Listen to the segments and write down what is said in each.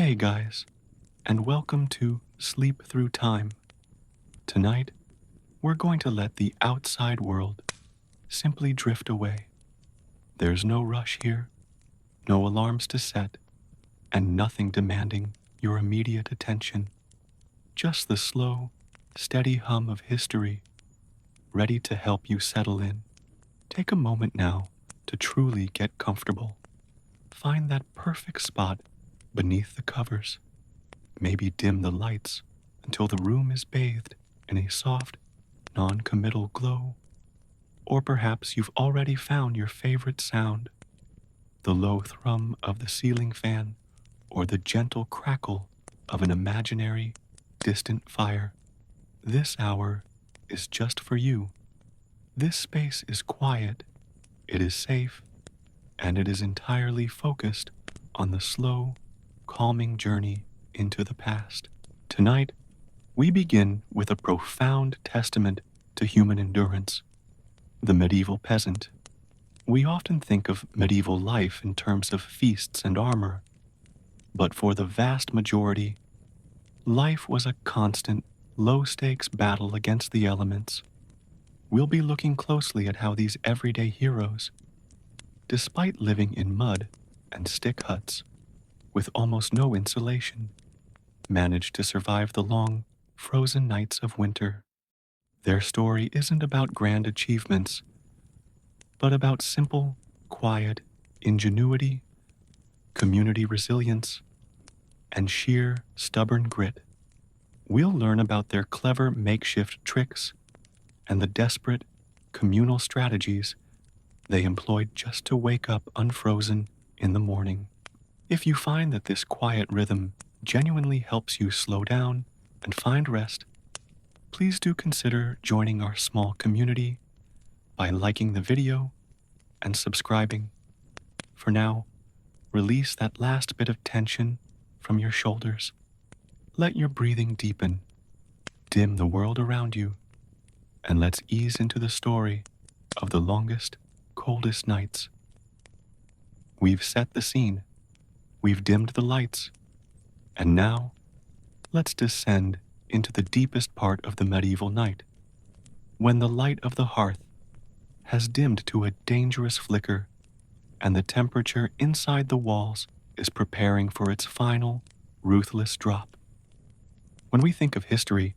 Hey guys, and welcome to Sleep Through Time. Tonight, we're going to let the outside world simply drift away. There's no rush here, no alarms to set, and nothing demanding your immediate attention. Just the slow, steady hum of history, ready to help you settle in. Take a moment now to truly get comfortable. Find that perfect spot beneath the covers. Maybe dim the lights until the room is bathed in a soft, non-committal glow. Or perhaps you've already found your favorite sound, the low thrum of the ceiling fan or the gentle crackle of an imaginary, distant fire. This hour is just for you. This space is quiet, it is safe, and it is entirely focused on the slow, calming journey into the past. Tonight, we begin with a profound testament to human endurance, the medieval peasant. We often think of medieval life in terms of feasts and armor, but for the vast majority, life was a constant, low-stakes battle against the elements. We'll be looking closely at how these everyday heroes, despite living in mud and stick huts with almost no insulation, managed to survive the long, frozen nights of winter. Their story isn't about grand achievements, but about simple, quiet ingenuity, community resilience, and sheer, stubborn grit. We'll learn about their clever makeshift tricks and the desperate, communal strategies they employed just to wake up unfrozen in the morning. If you find that this quiet rhythm genuinely helps you slow down and find rest, please do consider joining our small community by liking the video and subscribing. For now, release that last bit of tension from your shoulders. Let your breathing deepen, dim the world around you, and let's ease into the story of the longest, coldest nights. We've set the scene, we've dimmed the lights, and now let's descend into the deepest part of the medieval night, when the light of the hearth has dimmed to a dangerous flicker and the temperature inside the walls is preparing for its final, ruthless drop. When we think of history,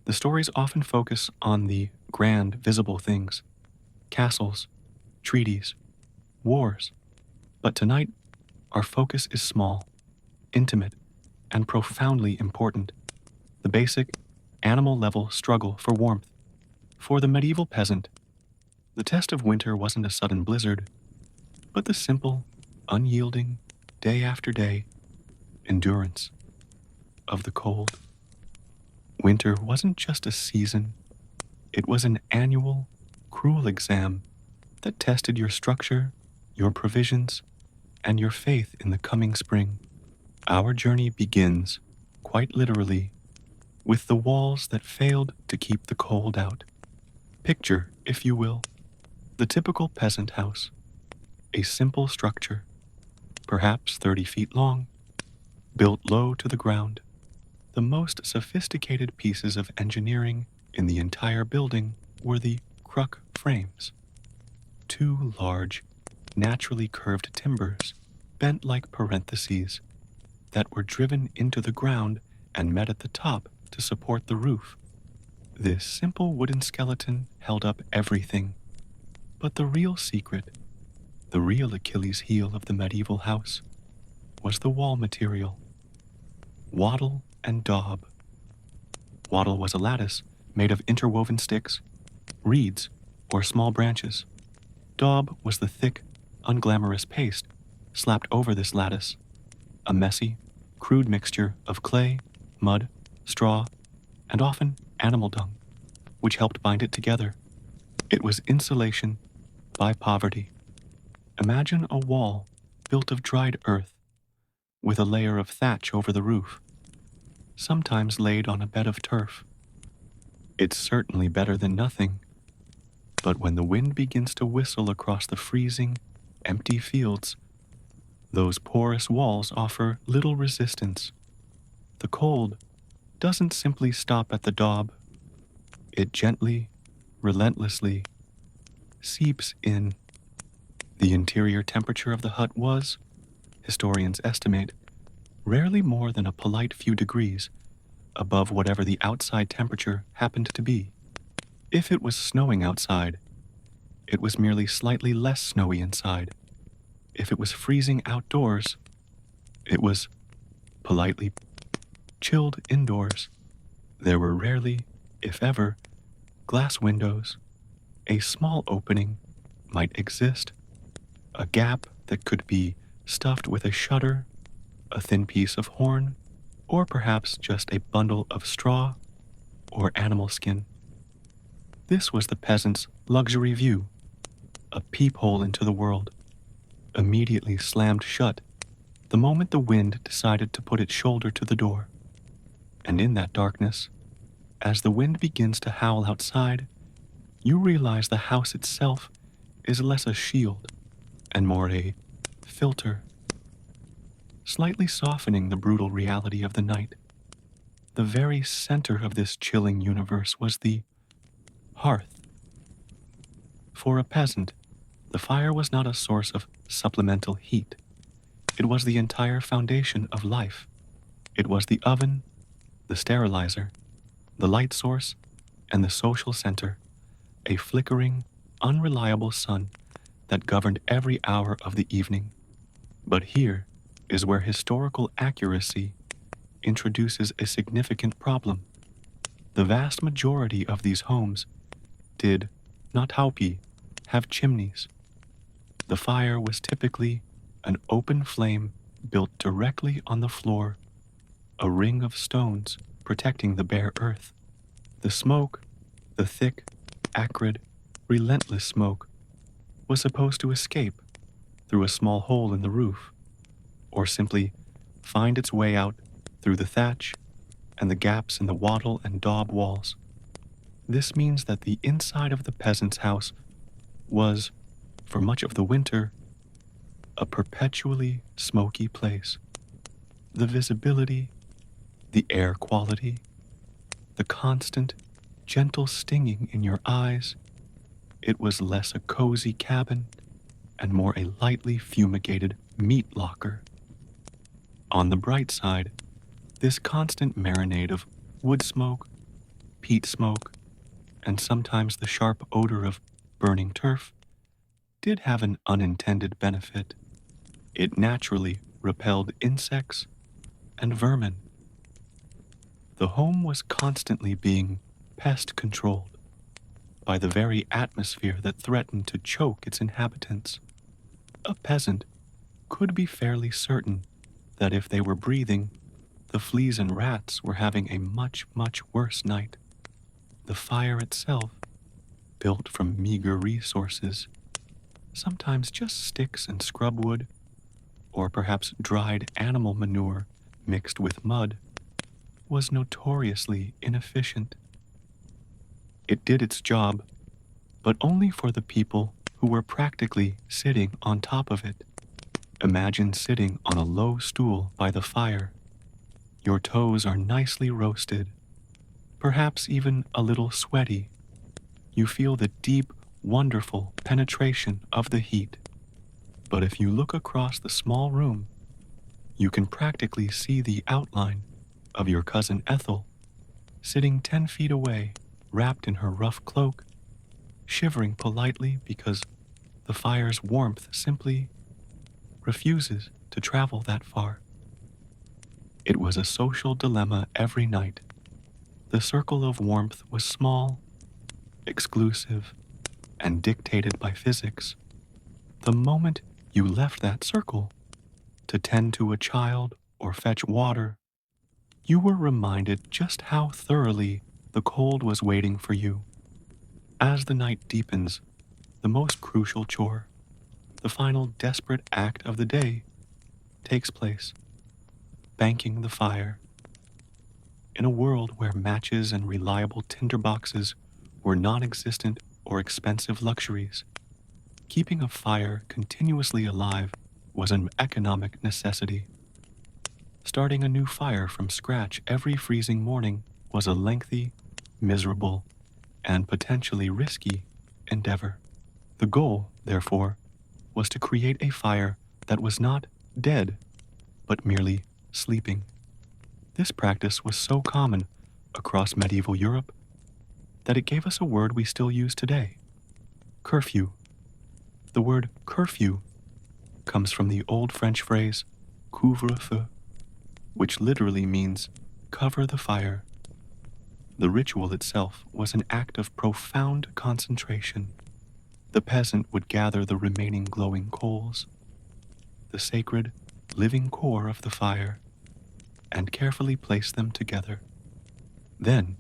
the stories often focus on the grand, visible things, castles, treaties, wars. But tonight, our focus is small, intimate, and profoundly important. The basic, animal-level struggle for warmth. For the medieval peasant, the test of winter wasn't a sudden blizzard, but the simple, unyielding, day after day, endurance of the cold. Winter wasn't just a season, it was an annual, cruel exam that tested your structure, your provisions, and your faith in the coming spring. Our journey begins, quite literally, with the walls that failed to keep the cold out. Picture, if you will, the typical peasant house, a simple structure, perhaps 30 feet long, built low to the ground. The most sophisticated pieces of engineering in the entire building were the cruck frames. Two large, naturally curved timbers, bent like parentheses, that were driven into the ground and met at the top to support the roof. This simple wooden skeleton held up everything. But the real secret, the real Achilles heel of the medieval house, was the wall material. Wattle and Daub. Wattle was a lattice made of interwoven sticks, reeds, or small branches. Daub was the thick, unglamorous paste slapped over this lattice, a messy, crude mixture of clay, mud, straw, and often animal dung, which helped bind it together. It was insulation by poverty. Imagine a wall built of dried earth, with a layer of thatch over the roof, sometimes laid on a bed of turf. It's certainly better than nothing, but when the wind begins to whistle across the freezing, empty fields, Those porous walls offer little resistance. The cold doesn't simply stop at the daub. It gently, relentlessly seeps in. The interior temperature of the hut was, historians estimate, rarely more than a polite few degrees above whatever the outside temperature happened to be. If it was snowing outside, it was merely slightly less snowy inside. If it was freezing outdoors, it was politely chilled indoors. There were rarely, if ever, glass windows. A small opening might exist, a gap that could be stuffed with a shutter, a thin piece of horn, or perhaps just a bundle of straw or animal skin. This was the peasant's luxury view, a peephole into the world, immediately slammed shut the moment the wind decided to put its shoulder to the door. And in that darkness, as the wind begins to howl outside, you realize the house itself is less a shield and more a filter, slightly softening the brutal reality of the night. The very center of this chilling universe was the hearth. For a peasant, the fire was not a source of supplemental heat. It was the entire foundation of life. It was the oven, the sterilizer, the light source, and the social center, a flickering, unreliable sun that governed every hour of the evening. But here is where historical accuracy introduces a significant problem. The vast majority of these homes did not have chimneys. The fire was typically an open flame built directly on the floor, a ring of stones protecting the bare earth. The smoke, the thick, acrid, relentless smoke, was supposed to escape through a small hole in the roof, or simply find its way out through the thatch and the gaps in the wattle and daub walls. This means that the inside of the peasant's house was, for much of the winter, a perpetually smoky place. The visibility, the air quality, the constant, gentle stinging in your eyes, it was less a cozy cabin and more a lightly fumigated meat locker. On the bright side, this constant marinade of wood smoke, peat smoke, and sometimes the sharp odor of burning turf did have an unintended benefit. It naturally repelled insects and vermin. The home was constantly being pest controlled by the very atmosphere that threatened to choke its inhabitants. A peasant could be fairly certain that if they were breathing, the fleas and rats were having a much, much worse night. The fire itself, built from meager resources, sometimes just sticks and scrub wood, or perhaps dried animal manure mixed with mud, was notoriously inefficient. It did its job, but only for the people who were practically sitting on top of it. Imagine sitting on a low stool by the fire. Your toes are nicely roasted, perhaps even a little sweaty. You feel the deep, wonderful penetration of the heat. But if you look across the small room, you can practically see the outline of your cousin Ethel, sitting 10 feet away, wrapped in her rough cloak, shivering politely because the fire's warmth simply refuses to travel that far. It was a social dilemma every night. The circle of warmth was small, exclusive, and dictated by physics. The moment you left that circle to tend to a child or fetch water, you were reminded just how thoroughly the cold was waiting for you. As the night deepens, the most crucial chore, the final desperate act of the day, takes place: banking the fire. In a world where matches and reliable tinderboxes were non-existent or expensive luxuries, keeping a fire continuously alive was an economic necessity. Starting a new fire from scratch every freezing morning was a lengthy, miserable, and potentially risky endeavor. The goal, therefore, was to create a fire that was not dead, but merely sleeping. This practice was so common across medieval Europe that it gave us a word we still use today: curfew. The word curfew comes from the old French phrase couvre-feu, which literally means cover the fire. The ritual itself was an act of profound concentration. The peasant would gather the remaining glowing coals, the sacred, living core of the fire, and carefully place them together. Then,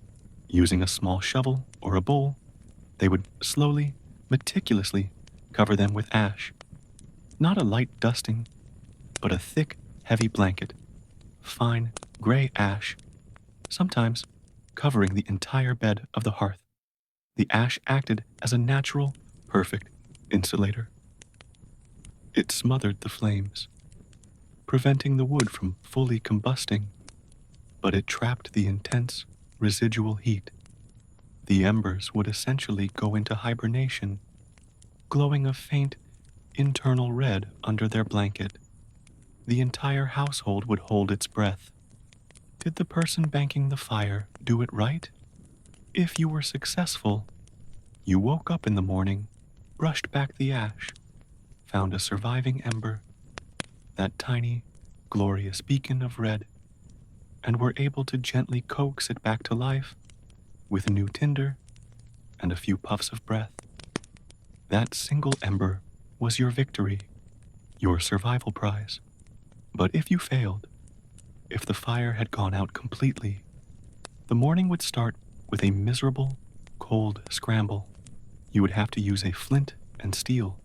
using a small shovel or a bowl, they would slowly, meticulously cover them with ash. Not a light dusting, but a thick, heavy blanket, fine, gray ash, sometimes covering the entire bed of the hearth. The ash acted as a natural, perfect insulator. It smothered the flames, preventing the wood from fully combusting, but it trapped the intense, residual heat. The embers would essentially go into hibernation, glowing a faint, internal red under their blanket. The entire household would hold its breath. Did the person banking the fire do it right? If you were successful, you woke up in the morning, brushed back the ash, found a surviving ember, that tiny, glorious beacon of red, and were able to gently coax it back to life with new tinder and a few puffs of breath. That single ember was your victory, your survival prize. But if you failed, if the fire had gone out completely, the morning would start with a miserable, cold scramble. You would have to use a flint and steel,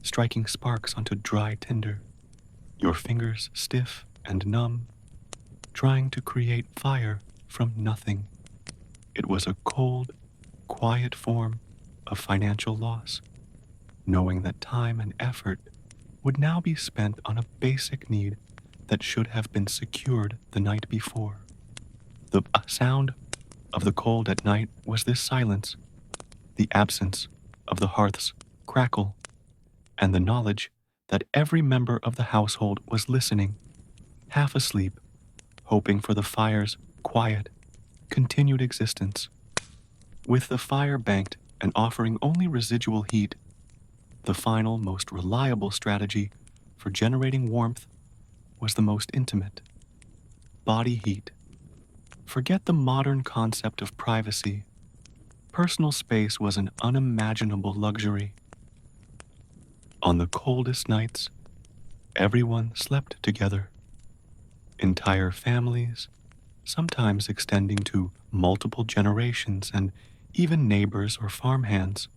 striking sparks onto dry tinder, your fingers stiff and numb, trying to create fire from nothing. It was a cold, quiet form of financial loss, knowing that time and effort would now be spent on a basic need that should have been secured the night before. The sound of the cold at night was this silence, the absence of the hearth's crackle, and the knowledge that every member of the household was listening, half asleep, hoping for the fire's quiet, continued existence. With the fire banked and offering only residual heat, the final, most reliable strategy for generating warmth was the most intimate: body heat. Forget the modern concept of privacy. Personal space was an unimaginable luxury. On the coldest nights, everyone slept together. Entire families, sometimes extending to multiple generations and even neighbors or farmhands,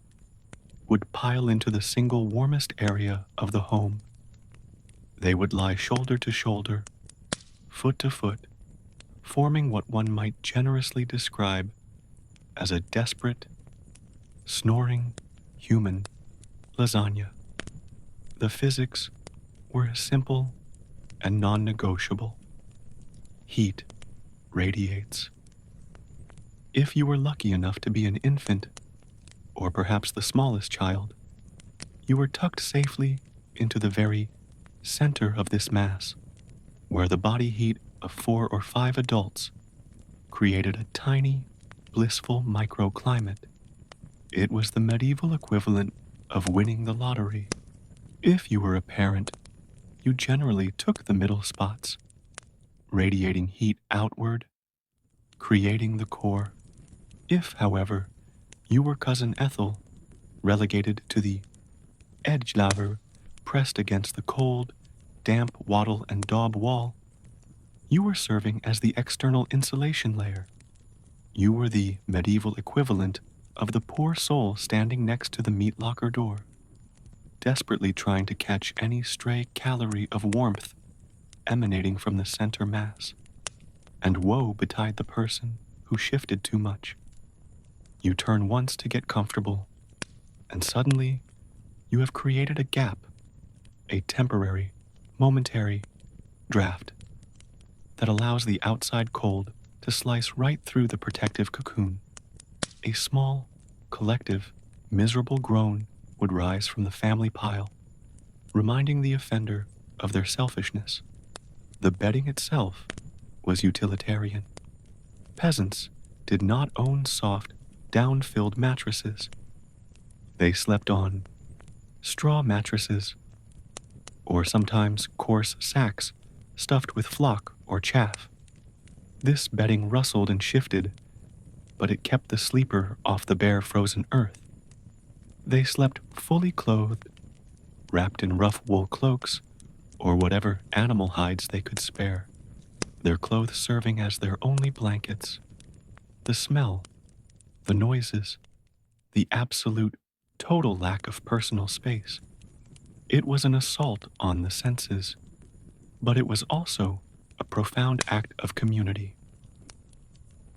would pile into the single warmest area of the home. They would lie shoulder to shoulder, foot to foot, forming what one might generously describe as a desperate, snoring human lasagna. The physics were simple and non-negotiable. Heat radiates. If you were lucky enough to be an infant, or perhaps the smallest child, you were tucked safely into the very center of this mass, where the body heat of 4 or 5 adults created a tiny, blissful microclimate. It was the medieval equivalent of winning the lottery. If you were a parent, you generally took the middle spots, radiating heat outward, creating the core. If, however, you were Cousin Ethel, relegated to the edge laver pressed against the cold, damp Wattle and Daub wall, you were serving as the external insulation layer. You were the medieval equivalent of the poor soul standing next to the meat locker door, desperately trying to catch any stray calorie of warmth emanating from the center mass. And woe betide the person who shifted too much. You turn once to get comfortable, and suddenly you have created a gap, a temporary, momentary draft that allows the outside cold to slice right through the protective cocoon. A small, collective, miserable groan would rise from the family pile, reminding the offender of their selfishness. The bedding itself was utilitarian. Peasants did not own soft, down-filled mattresses. They slept on straw mattresses, or sometimes coarse sacks stuffed with flock or chaff. This bedding rustled and shifted, but it kept the sleeper off the bare frozen earth. They slept fully clothed, wrapped in rough wool cloaks or whatever animal hides they could spare, their clothes serving as their only blankets. The smell, the noises, the absolute, total lack of personal space. It was an assault on the senses, but it was also a profound act of community.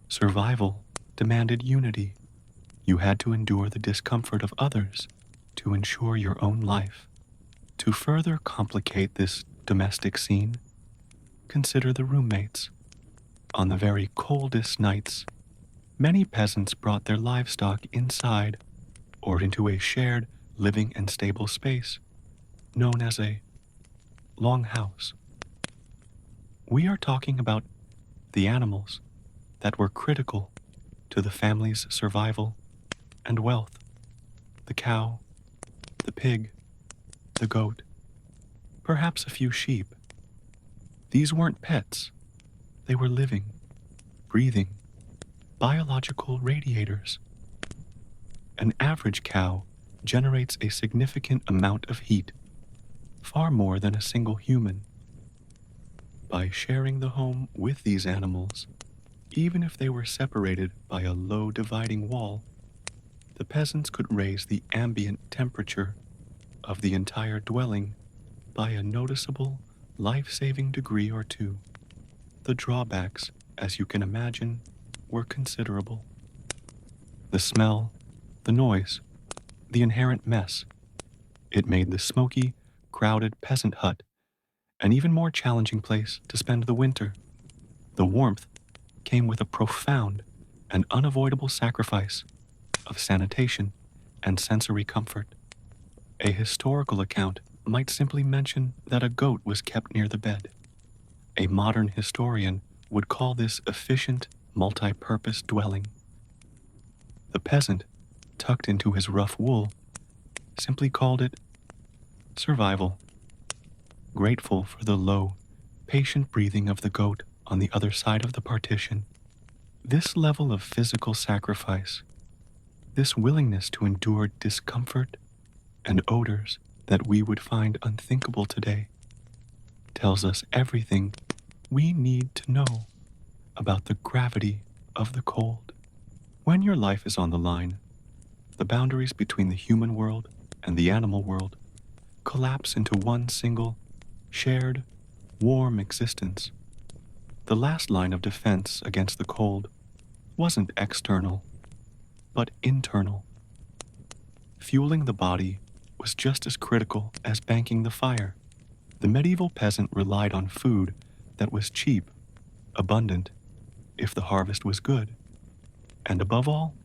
Survival demanded unity. You had to endure the discomfort of others to ensure your own life. To further complicate this domestic scene, consider the roommates. On the very coldest nights, many peasants brought their livestock inside or into a shared living and stable space known as a longhouse. We are talking about the animals that were critical to the family's survival and wealth. The cow, the pig, the goat, perhaps a few sheep. These weren't pets. They were living, breathing, biological radiators. An average cow generates a significant amount of heat, far more than a single human. By sharing the home with these animals, even if they were separated by a low dividing wall, the peasants could raise the ambient temperature of the entire dwelling by a noticeable, life-saving degree or two. The drawbacks, as you can imagine, were considerable. The smell, the noise, the inherent mess. It made the smoky, crowded peasant hut an even more challenging place to spend the winter. The warmth came with a profound and unavoidable sacrifice of sanitation and sensory comfort. A historical account might simply mention that a goat was kept near the bed. A modern historian would call this efficient, multi-purpose dwelling. The peasant, tucked into his rough wool, simply called it survival, grateful for the low, patient breathing of the goat on the other side of the partition. This level of physical sacrifice, this willingness to endure discomfort and odors that we would find unthinkable today, tells us everything we need to know about the gravity of the cold. When your life is on the line, the boundaries between the human world and the animal world collapse into one single, shared, warm existence. The last line of defense against the cold wasn't external, but internal. Fueling the body was just as critical as banking the fire. The medieval peasant relied on food that was cheap, abundant, if the harvest was good, and above all,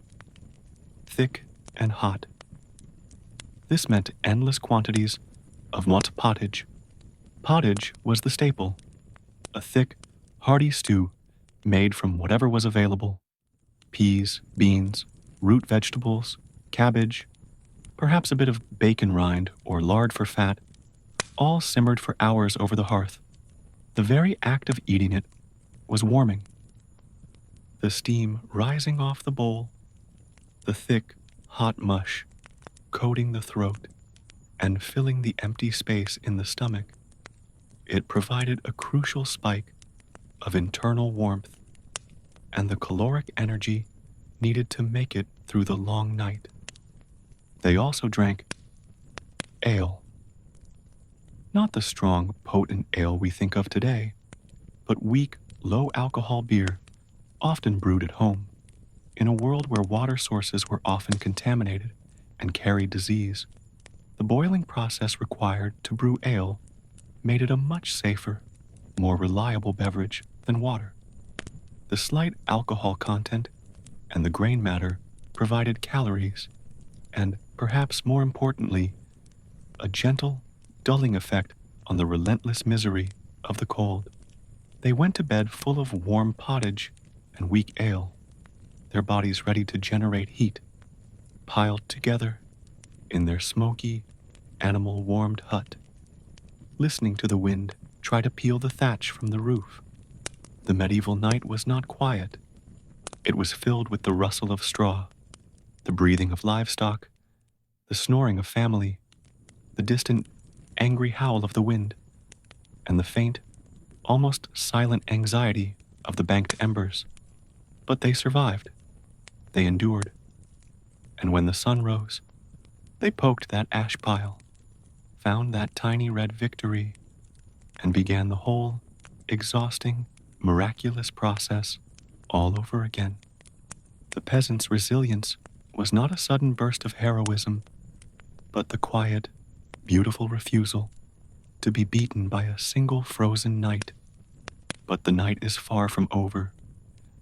thick and hot. This meant endless quantities of pottage. Pottage was the staple, a thick, hearty stew made from whatever was available: peas, beans, root vegetables, cabbage, perhaps a bit of bacon rind or lard for fat, all simmered for hours over the hearth. The very act of eating it was warming. The steam rising off the bowl, the thick, hot mush coating the throat and filling the empty space in the stomach. It provided a crucial spike of internal warmth and the caloric energy needed to make it through the long night. They also drank ale. Not the strong, potent ale we think of today, but weak, low-alcohol beer, often brewed at home. In a world where water sources were often contaminated and carried disease, the boiling process required to brew ale made it a much safer, more reliable beverage than water. The slight alcohol content and the grain matter provided calories and, perhaps more importantly, a gentle, dulling effect on the relentless misery of the cold. They went to bed full of warm pottage and weak ale, their bodies ready to generate heat, piled together in their smoky, animal-warmed hut, listening to the wind try to peel the thatch from the roof. The medieval night was not quiet. It was filled with the rustle of straw, the breathing of livestock, the snoring of family, the distant, angry howl of the wind, and the faint, almost silent anxiety of the banked embers. But they survived. They endured. And when the sun rose, they poked that ash pile, found that tiny red victory, and began the whole, exhausting, miraculous process all over again. The peasant's resilience was not a sudden burst of heroism, but the quiet, beautiful refusal to be beaten by a single frozen night. But the night is far from over.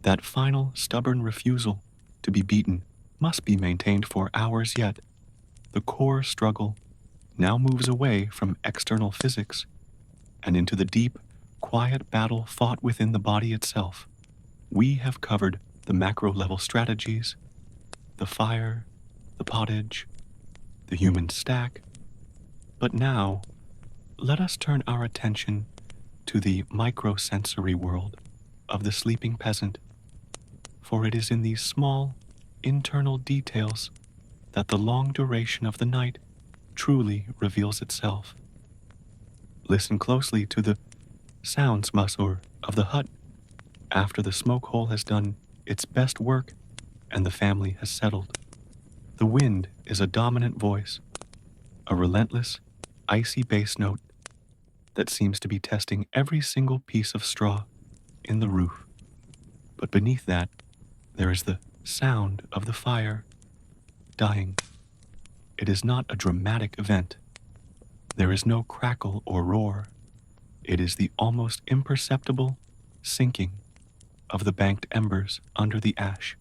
That final, stubborn refusal to be beaten must be maintained for hours yet. The core struggle now moves away from external physics and into the deep, quiet battle fought within the body itself. We have covered the macro-level strategies, the fire, the pottage, the human stack, but now let us turn our attention to the microsensory world of the sleeping peasant, for it is in these small, internal details that the long duration of the night truly reveals itself. Listen closely to the sounds, Masur, of the hut after the smoke hole has done its best work and the family has settled. The wind is a dominant voice, a relentless, icy bass note that seems to be testing every single piece of straw in the roof. But beneath that, there is the sound of the fire dying. It is not a dramatic event. There is no crackle or roar. It is the almost imperceptible sinking of the banked embers under the ash.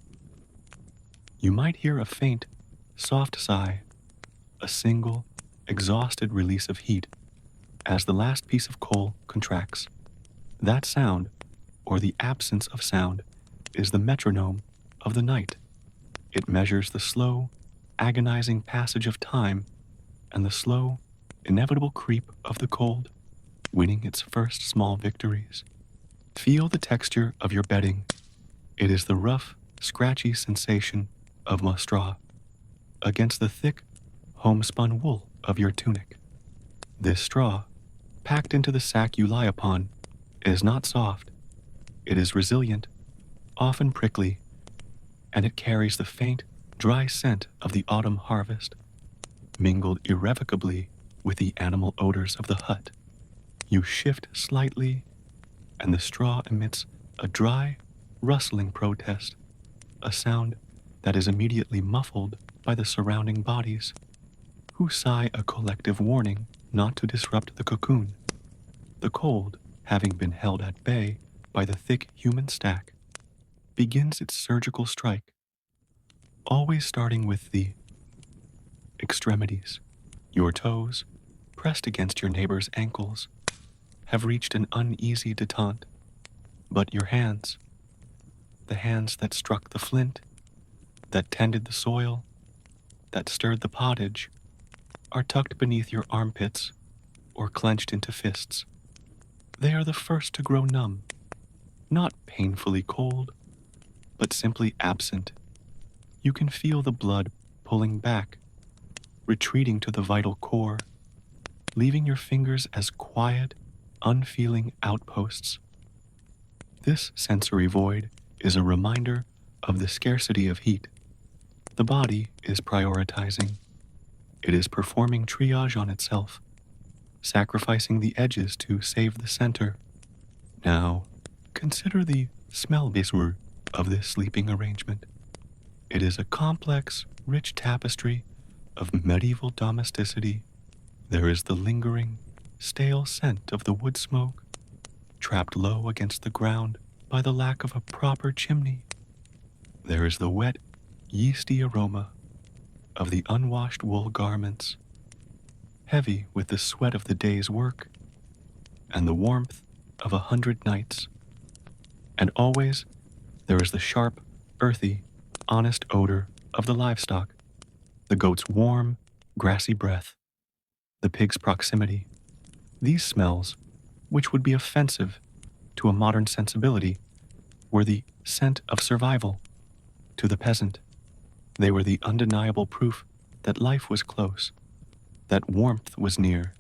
You might hear a faint, soft sigh, a single, exhausted release of heat as the last piece of coal contracts. That sound, or the absence of sound, is the metronome of the night. It measures the slow, agonizing passage of time and the slow, inevitable creep of the cold, winning its first small victories. Feel the texture of your bedding. It is the rough, scratchy sensation of straw against the thick, homespun wool of your tunic. This straw, packed into the sack you lie upon, is not soft. It is resilient, often prickly, and it carries the faint, dry scent of the autumn harvest, mingled irrevocably with the animal odors of the hut. You shift slightly, and the straw emits a dry, rustling protest, a sound that is immediately muffled by the surrounding bodies, who sigh a collective warning not to disrupt the cocoon. The cold, having been held at bay by the thick human stack, begins its surgical strike, always starting with the extremities. Your toes, pressed against your neighbor's ankles, have reached an uneasy detente, but your hands, the hands that struck the flint, that tended the soil, that stirred the pottage, are tucked beneath your armpits or clenched into fists. They are the first to grow numb, not painfully cold, but simply absent. You can feel the blood pulling back, retreating to the vital core, leaving your fingers as quiet, unfeeling outposts. This sensory void is a reminder of the scarcity of heat. The body is prioritizing. It is performing triage on itself, sacrificing the edges to save the center. Now, consider the smell bisur of this sleeping arrangement. It is a complex, rich tapestry of medieval domesticity. There is the lingering, stale scent of the wood smoke, trapped low against the ground by the lack of a proper chimney. There is the wet, yeasty aroma of the unwashed wool garments, heavy with the sweat of the day's work and the warmth of 100 nights. And always there is the sharp, earthy, honest odor of the livestock, the goat's warm, grassy breath, the pig's proximity. These smells, which would be offensive to a modern sensibility, were the scent of survival to the peasant. They were the undeniable proof that life was close, that warmth was near,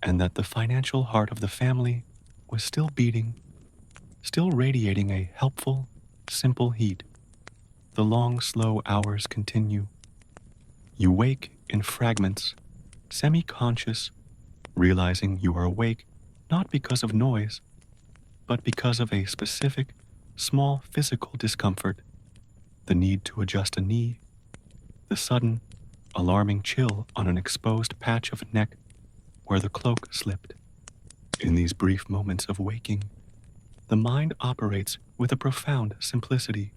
and that the financial heart of the family was still beating, still radiating a helpful, simple heat. The long, slow hours continue. You wake in fragments, semi-conscious, realizing you are awake not because of noise, but because of a specific, small physical discomfort, the need to adjust a knee, the sudden, alarming chill on an exposed patch of neck where the cloak slipped. In these brief moments of waking, the mind operates with a profound simplicity.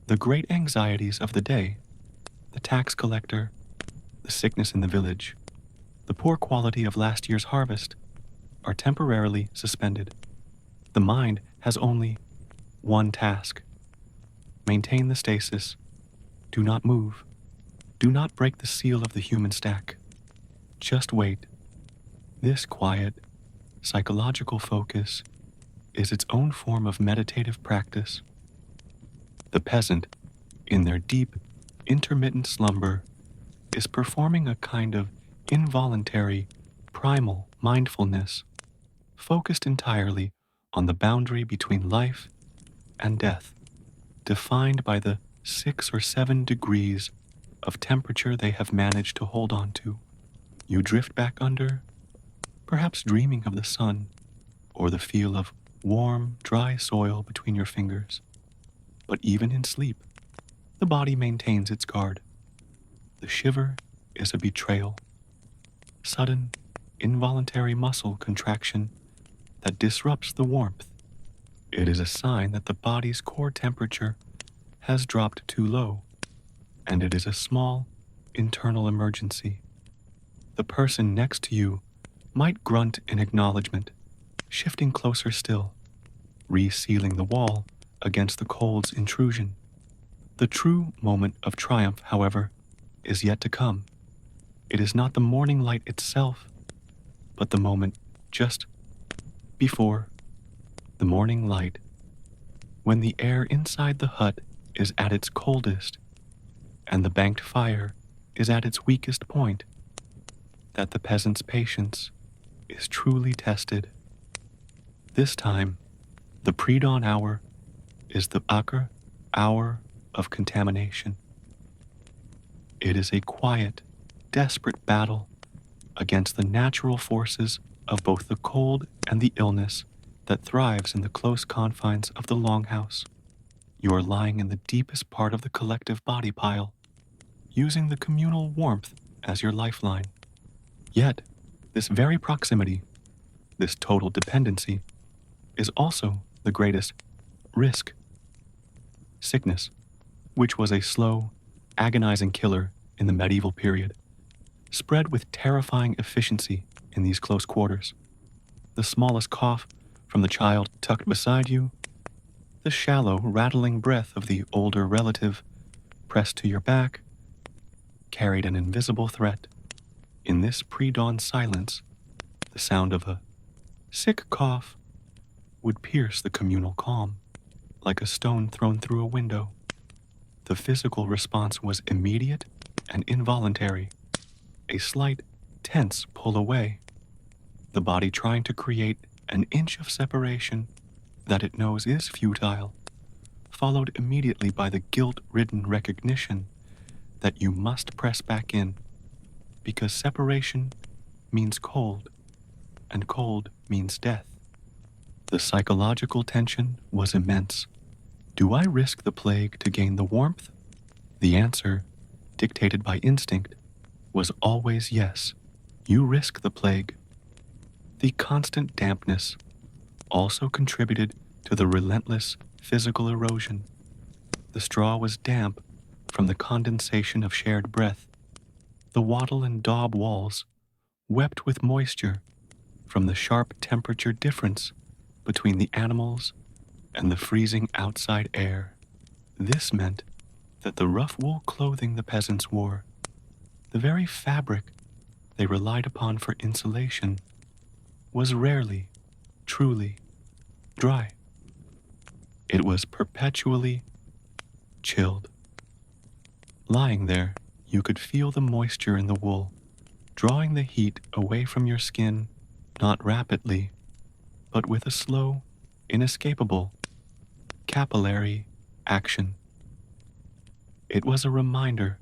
The great anxieties of the day, the tax collector, the sickness in the village, the poor quality of last year's harvest, are temporarily suspended. The mind has only one task: maintain the stasis. Do not move. Do not break the seal of the human stack. Just wait. This quiet, psychological focus is its own form of meditative practice. The peasant, in their deep, intermittent slumber, is performing a kind of involuntary, primal mindfulness, focused entirely on the boundary between life and death, defined by the 6 or 7 degrees of temperature they have managed to hold on to. You drift back under, perhaps dreaming of the sun or the feel of warm, dry soil between your fingers. But even in sleep, the body maintains its guard. The shiver is a betrayal, sudden, involuntary muscle contraction that disrupts the warmth. It is a sign that the body's core temperature has dropped too low, and it is a small, internal emergency. The person next to you might grunt in acknowledgement, shifting closer still, resealing the wall against the cold's intrusion. The true moment of triumph, however, is yet to come. It is not the morning light itself, but the moment just before the morning light, when the air inside the hut is at its coldest and the banked fire is at its weakest point, that the peasant's patience is truly tested. This time, the pre-dawn hour is the Akar hour of contamination. It is a quiet, desperate battle against the natural forces of both the cold and the illness that thrives in the close confines of the longhouse. You are lying in the deepest part of the collective body pile, using the communal warmth as your lifeline. Yet, this very proximity, this total dependency, is also the greatest risk. Sickness, which was a slow, agonizing killer in the medieval period, spread with terrifying efficiency in these close quarters. The smallest cough from the child tucked beside you, the shallow, rattling breath of the older relative pressed to your back, carried an invisible threat. In this pre-dawn silence, the sound of a sick cough would pierce the communal calm like a stone thrown through a window. The physical response was immediate and involuntary, a slight, tense pull away, the body trying to create an inch of separation that it knows is futile, followed immediately by the guilt-ridden recognition that you must press back in, because separation means cold, and cold means death. The psychological tension was immense. Do I risk the plague to gain the warmth? The answer, dictated by instinct, was always yes. You risk the plague The constant dampness also contributed to the relentless physical erosion. The straw was damp from the condensation of shared breath. The Wattle and Daub walls wept with moisture from the sharp temperature difference between the animals and the freezing outside air. This meant that the rough wool clothing the peasants wore, the very fabric they relied upon for insulation, was rarely, truly dry. It was perpetually chilled. Lying there, you could feel the moisture in the wool, drawing the heat away from your skin, not rapidly, but with a slow, inescapable, capillary action. It was a reminder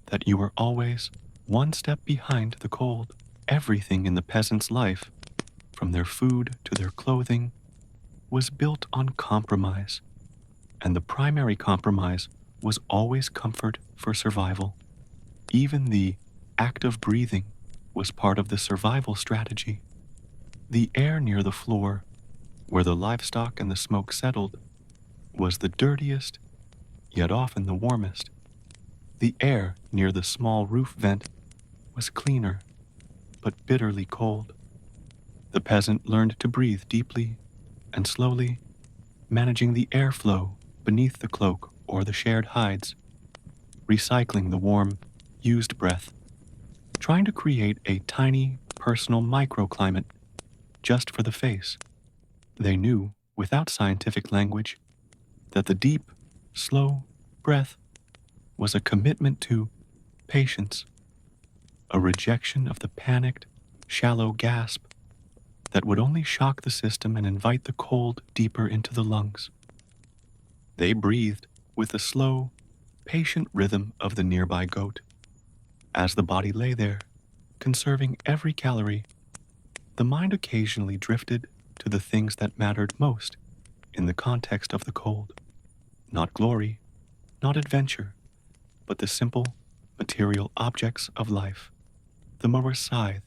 that you were always one step behind the cold. Everything in the peasant's life, from their food to their clothing, was built on compromise, and the primary compromise was always comfort for survival. Even the act of breathing was part of the survival strategy. The air near the floor, where the livestock and the smoke settled, was the dirtiest, yet often the warmest. The air near the small roof vent was cleaner, but bitterly cold. The peasant learned to breathe deeply and slowly, managing the airflow beneath the cloak or the shared hides, recycling the warm, used breath, trying to create a tiny, personal microclimate just for the face. They knew, without scientific language, that the deep, slow breath was a commitment to patience, a rejection of the panicked, shallow gasp that would only shock the system and invite the cold deeper into the lungs. They breathed with the slow, patient rhythm of the nearby goat. As the body lay there, conserving every calorie, the mind occasionally drifted to the things that mattered most in the context of the cold. Not glory, not adventure, but the simple, material objects of life. The mower's scythe,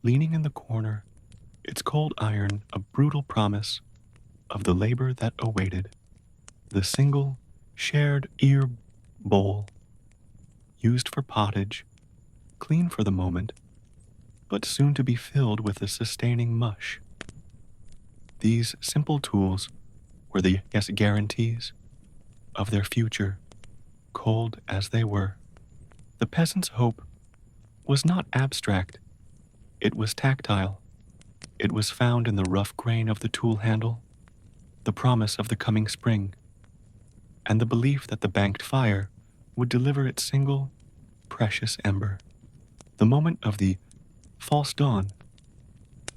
leaning in the corner, its cold iron a brutal promise of the labor that awaited. The single, shared ear bowl, used for pottage, clean for the moment, but soon to be filled with a sustaining mush. These simple tools were the guarantees of their future, cold as they were. The peasant's hope was not abstract, it was tactile. It was found in the rough grain of the tool handle, the promise of the coming spring, and the belief that the banked fire would deliver its single, precious ember. The moment of the false dawn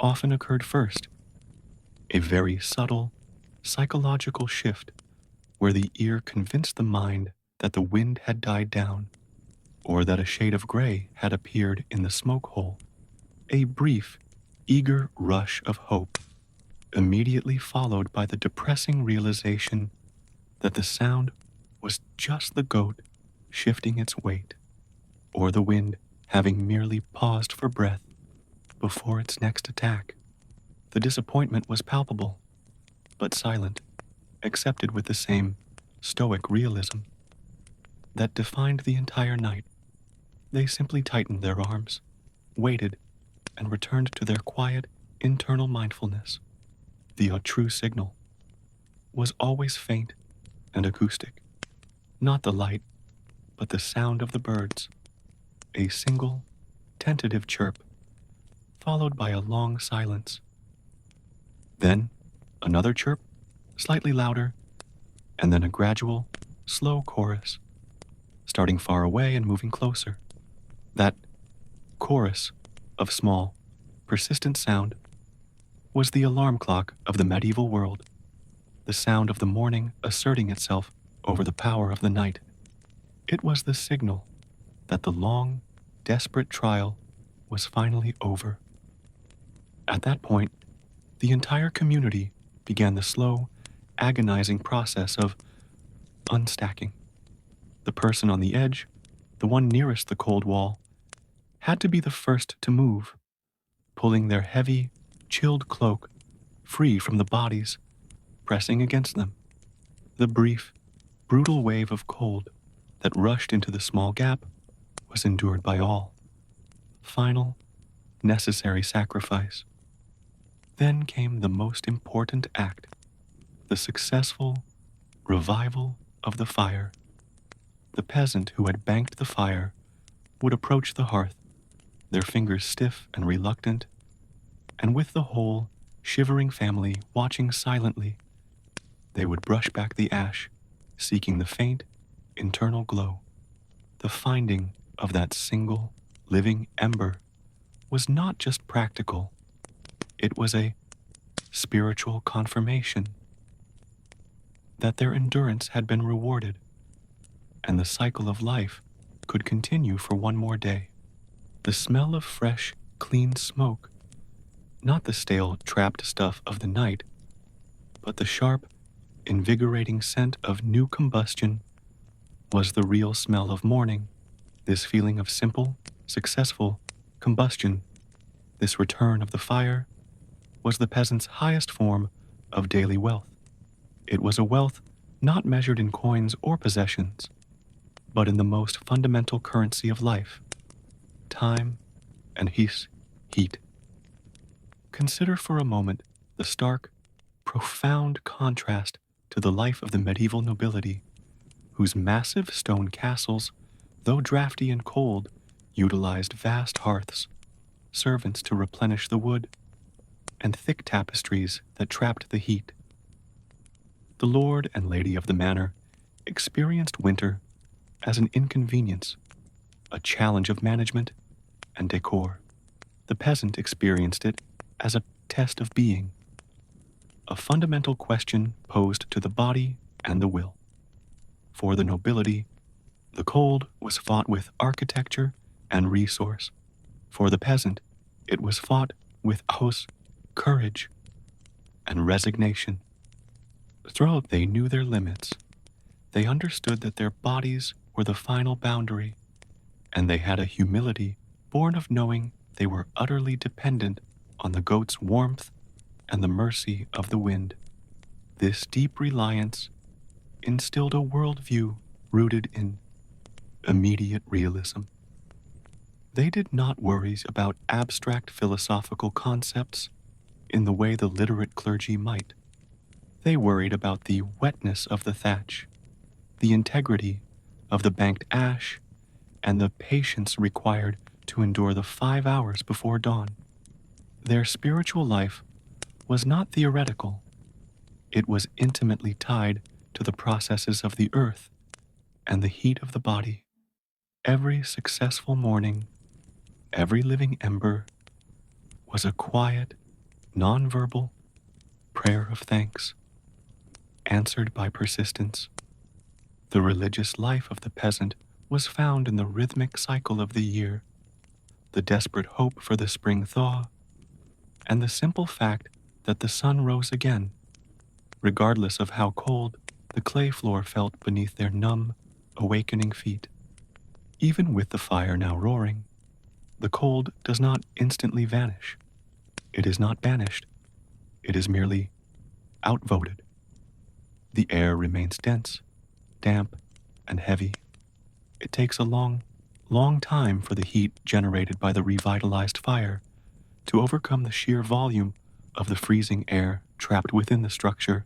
often occurred first, a very subtle, psychological shift where the ear convinced the mind that the wind had died down, or that a shade of gray had appeared in the smoke hole. A brief, eager rush of hope, immediately followed by the depressing realization that the sound was just the goat shifting its weight, or the wind having merely paused for breath before its next attack. The disappointment was palpable, but silent, accepted with the same stoic realism that defined the entire night. They simply tightened their arms, waited, and returned to their quiet, internal mindfulness. The true signal was always faint and acoustic, not the light, but the sound of the birds, a single, tentative chirp, followed by a long silence. Then, another chirp, slightly louder, and then a gradual, slow chorus, starting far away and moving closer. That chorus of small, persistent sound was the alarm clock of the medieval world, the sound of the morning asserting itself over the power of the night. It was the signal that the long, desperate trial was finally over. At that point, the entire community began the slow, agonizing process of unstacking. The person on the edge, the one nearest the cold wall, had to be the first to move, pulling their heavy, chilled cloak free from the bodies pressing against them. The brief, brutal wave of cold that rushed into the small gap was endured by all. Final, necessary sacrifice. Then came the most important act, the successful revival of the fire. The peasant who had banked the fire would approach the hearth, their fingers stiff and reluctant, and with the whole shivering family watching silently, they would brush back the ash, seeking the faint, internal glow. The finding of that single, living ember was not just practical, it was a spiritual confirmation that their endurance had been rewarded, and the cycle of life could continue for one more day. The smell of fresh, clean smoke, not the stale, trapped stuff of the night, but the sharp, invigorating scent of new combustion, was the real smell of morning. This feeling of simple, successful combustion, this return of the fire, was the peasant's highest form of daily wealth. It was a wealth not measured in coins or possessions, but in the most fundamental currency of life, time and heat. Consider for a moment the stark, profound contrast to the life of the medieval nobility, whose massive stone castles, though drafty and cold, utilized vast hearths, servants to replenish the wood, and thick tapestries that trapped the heat. The lord and lady of the manor experienced winter as an inconvenience, a challenge of management and decor. The peasant experienced it as a test of being, a fundamental question posed to the body and the will. For the nobility, the cold was fought with architecture and resource. For the peasant, it was fought with courage and resignation. Though they knew their limits, they understood that their bodies were the final boundary, and they had a humility born of knowing they were utterly dependent on the goat's warmth and the mercy of the wind. This deep reliance instilled a worldview rooted in immediate realism. They did not worry about abstract philosophical concepts in the way the literate clergy might. They worried about the wetness of the thatch, the integrity of the banked ash, and the patience required to endure the 5 hours before dawn. Their spiritual life was not theoretical. It was intimately tied to the processes of the earth and the heat of the body. Every successful morning, every living ember was a quiet, nonverbal prayer of thanks, answered by persistence. The religious life of the peasant was found in the rhythmic cycle of the year, the desperate hope for the spring thaw, and the simple fact that the sun rose again, regardless of how cold the clay floor felt beneath their numb, awakening feet. Even with the fire now roaring, the cold does not instantly vanish. It is not banished. It is merely outvoted. The air remains dense, damp, and heavy. It takes a long time for the heat generated by the revitalized fire to overcome the sheer volume of the freezing air trapped within the structure,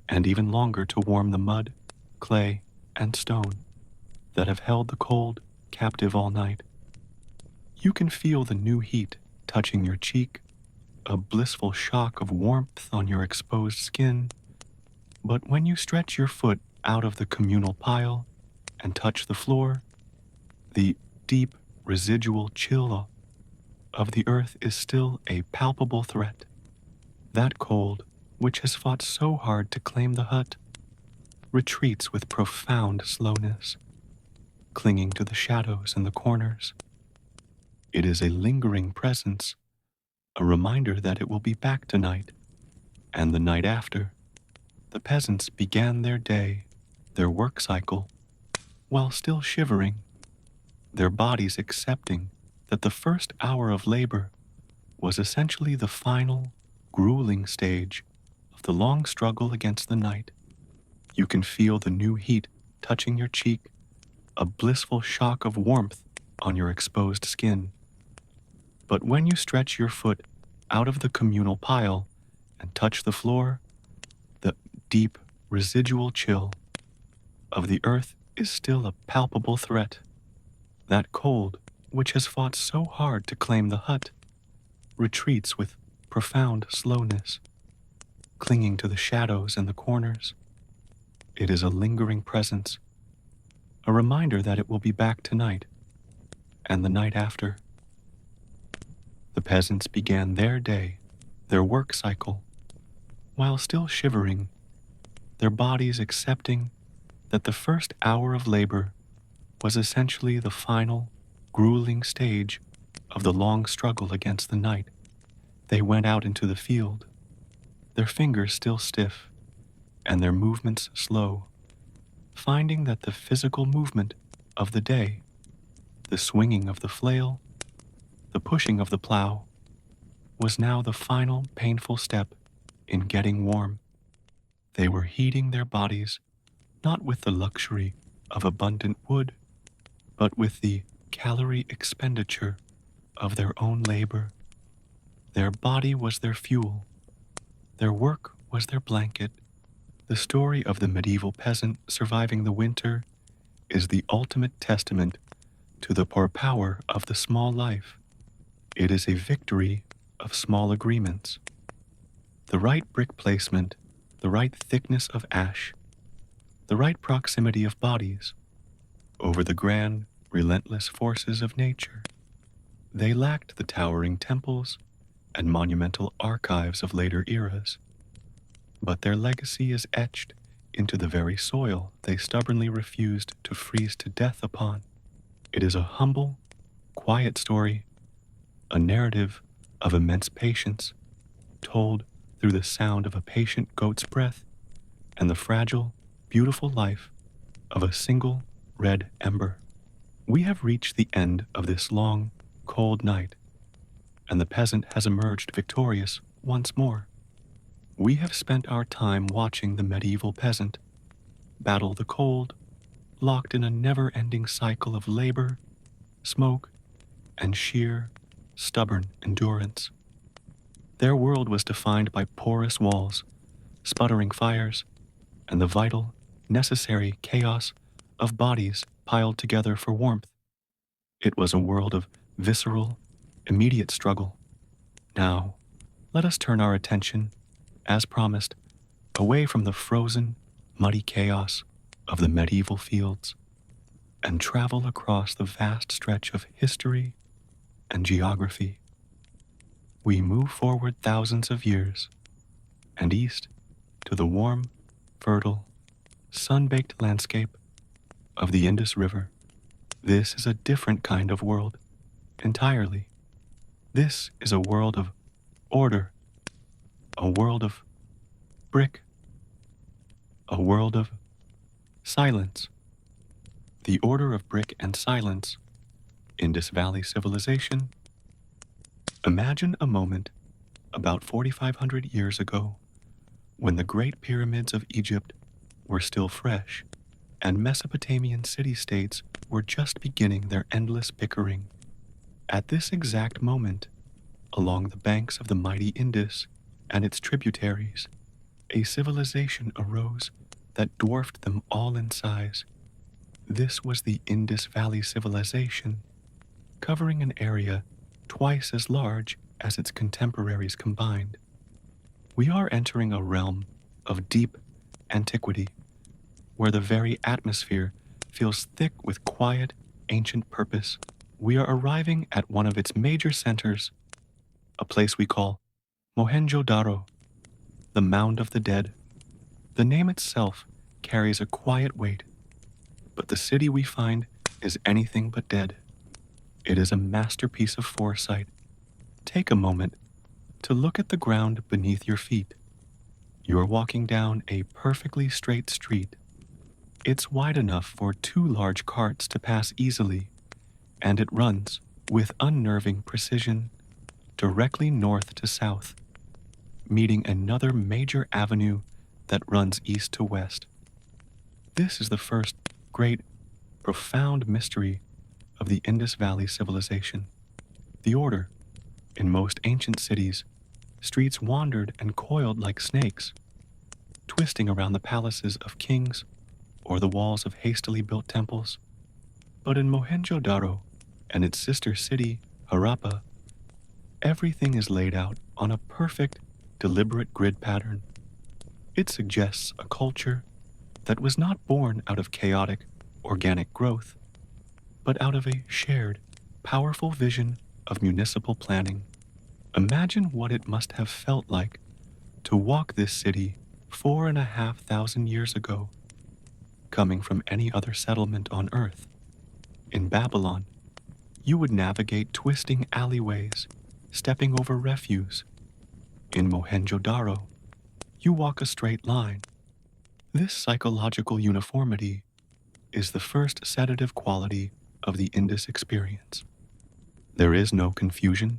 and even longer to warm the mud, clay, and stone that have held the cold captive all night. You can feel the new heat touching your cheek, a blissful shock of warmth on your exposed skin, but when you stretch your foot out of the communal pile and touch the floor, the deep residual chill of the earth is still a palpable threat. That cold, which has fought so hard to claim the hut, retreats with profound slowness, clinging to the shadows in the corners. It is a lingering presence, a reminder that it will be back tonight, and the night after. The peasants began their day, their work cycle, while still shivering, their bodies accepting that the first hour of labor was essentially the final, grueling stage of the long struggle against the night. You can feel the new heat touching your cheek, a blissful shock of warmth on your exposed skin. But when you stretch your foot out of the communal pile and touch the floor, the deep, residual chill of the earth is still a palpable threat. That cold, which has fought so hard to claim the hut, retreats with profound slowness, clinging to the shadows in the corners. It is a lingering presence, a reminder that it will be back tonight and the night after. The peasants began their day, their work cycle, while still shivering, their bodies accepting that the first hour of labor was essentially the final, grueling stage of the long struggle against the night. They went out into the field, their fingers still stiff and their movements slow, finding that the physical movement of the day, the swinging of the flail, the pushing of the plow, was now the final painful step in getting warm. They were heating their bodies not with the luxury of abundant wood, but with the calorie expenditure of their own labor. Their body was their fuel. Their work was their blanket. The story of the medieval peasant surviving the winter is the ultimate testament to the power of the small life. It is a victory of small agreements. The right brick placement, the right thickness of ash, the right proximity of bodies over the grand, relentless forces of nature. They lacked the towering temples and monumental archives of later eras, but their legacy is etched into the very soil they stubbornly refused to freeze to death upon. It is a humble, quiet story, a narrative of immense patience, told through the sound of a patient goat's breath and the fragile, beautiful life of a single red ember. We have reached the end of this long, cold night, and the peasant has emerged victorious once more. We have spent our time watching the medieval peasant battle the cold, locked in a never-ending cycle of labor, smoke, and sheer, stubborn endurance. Their world was defined by porous walls, sputtering fires, and the vital, necessary chaos of bodies piled together for warmth. It was a world of visceral, immediate struggle. Now, let us turn our attention, as promised, away from the frozen, muddy chaos of the medieval fields and travel across the vast stretch of history and geography. We move forward thousands of years and east to the warm, fertile, sun-baked landscape of the Indus River. This is a different kind of world entirely. This is a world of order, a world of brick, a world of silence. The order of brick and silence, Indus Valley Civilization. Imagine a moment about 4,500 years ago when the great pyramids of Egypt were still fresh and Mesopotamian city-states were just beginning their endless bickering. At this exact moment, along the banks of the mighty Indus and its tributaries, a civilization arose that dwarfed them all in size. This was the Indus Valley Civilization, covering an area twice as large as its contemporaries combined. We are entering a realm of deep antiquity, where the very atmosphere feels thick with quiet, ancient purpose. We are arriving at one of its major centers, a place we call Mohenjo-Daro, the Mound of the Dead. The name itself carries a quiet weight, but the city we find is anything but dead. It is a masterpiece of foresight. Take a moment to look at the ground beneath your feet. You are walking down a perfectly straight street. It's wide enough for 2 large carts to pass easily, and it runs with unnerving precision directly north to south, meeting another major avenue that runs east to west. This is the first great, profound mystery of the Indus Valley Civilization. The order. In most ancient cities, streets wandered and coiled like snakes, twisting around the palaces of kings or the walls of hastily built temples. But in Mohenjo-Daro and its sister city, Harappa, everything is laid out on a perfect, deliberate grid pattern. It suggests a culture that was not born out of chaotic, organic growth, but out of a shared, powerful vision of municipal planning. Imagine what it must have felt like to walk this city 4,500 years ago, coming from any other settlement on Earth. In Babylon, you would navigate twisting alleyways, stepping over refuse. In Mohenjo-Daro, you walk a straight line. This psychological uniformity is the first sedative quality of the Indus experience. There is no confusion,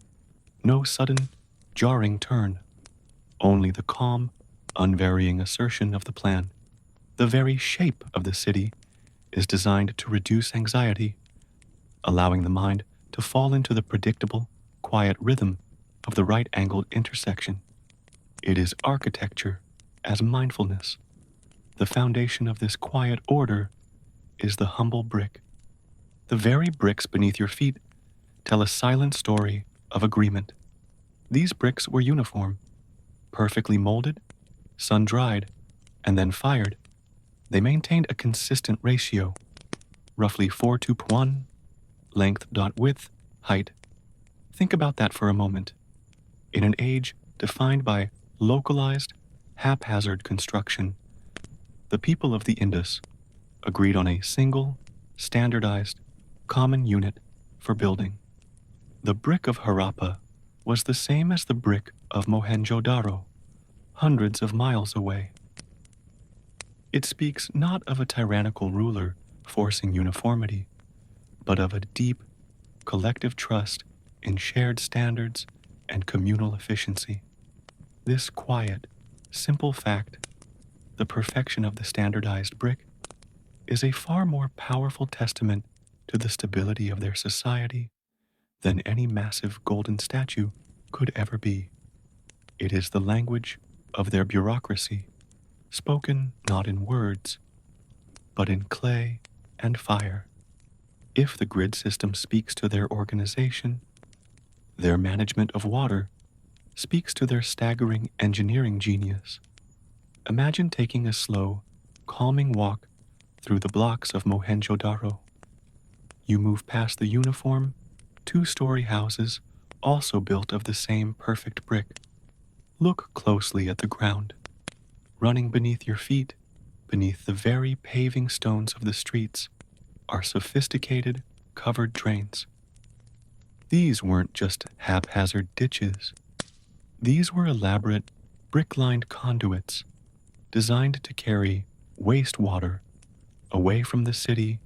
no sudden, jarring turn, only the calm, unvarying assertion of the plan. The very shape of the city is designed to reduce anxiety, allowing the mind to fall into the predictable, quiet rhythm of the right-angled intersection. It is architecture as mindfulness. The foundation of this quiet order is the humble brick. The very bricks beneath your feet tell a silent story of agreement. These bricks were uniform, perfectly molded, sun-dried, and then fired. They maintained a consistent ratio, roughly 4:1, length dot width, height. Think about that for a moment. In an age defined by localized, haphazard construction, the people of the Indus agreed on a single, standardized, common unit for building. The brick of Harappa was the same as the brick of Mohenjo-Daro, hundreds of miles away. It speaks not of a tyrannical ruler forcing uniformity, but of a deep, collective trust in shared standards and communal efficiency. This quiet, simple fact, the perfection of the standardized brick, is a far more powerful testament to the stability of their society than any massive golden statue could ever be. It is the language of their bureaucracy, spoken not in words, but in clay and fire. If the grid system speaks to their organization, their management of water speaks to their staggering engineering genius. Imagine taking a slow, calming walk through the blocks of Mohenjo-Daro. You move past the uniform, two-story houses, also built of the same perfect brick. Look closely at the ground. Running beneath your feet, beneath the very paving stones of the streets, are sophisticated, covered drains. These weren't just haphazard ditches. These were elaborate, brick-lined conduits designed to carry wastewater away from the city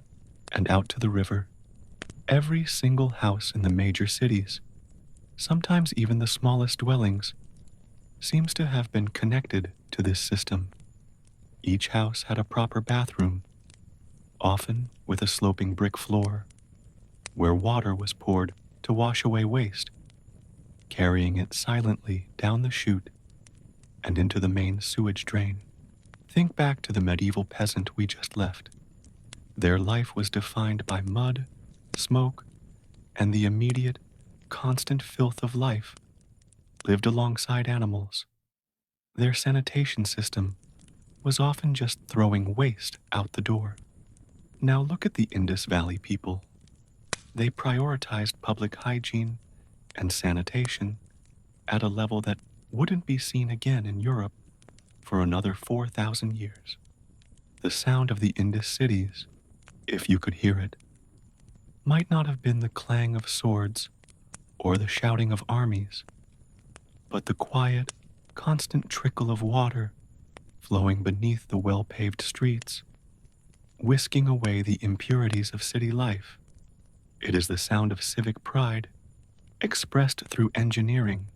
and out to the river. Every single house in the major cities, sometimes even the smallest dwellings, seems to have been connected to this system. Each house had a proper bathroom, often with a sloping brick floor, where water was poured to wash away waste, carrying it silently down the chute and into the main sewage drain. Think back to the medieval peasant we just left. Their life was defined by mud, smoke, and the immediate, constant filth of life, lived alongside animals. Their sanitation system was often just throwing waste out the door. Now look at the Indus Valley people. They prioritized public hygiene and sanitation at a level that wouldn't be seen again in Europe for another 4,000 years. The sound of the Indus cities, if you could hear it, might not have been the clang of swords or the shouting of armies, but the quiet, constant trickle of water flowing beneath the well-paved streets, whisking away the impurities of city life. It is the sound of civic pride expressed through engineering.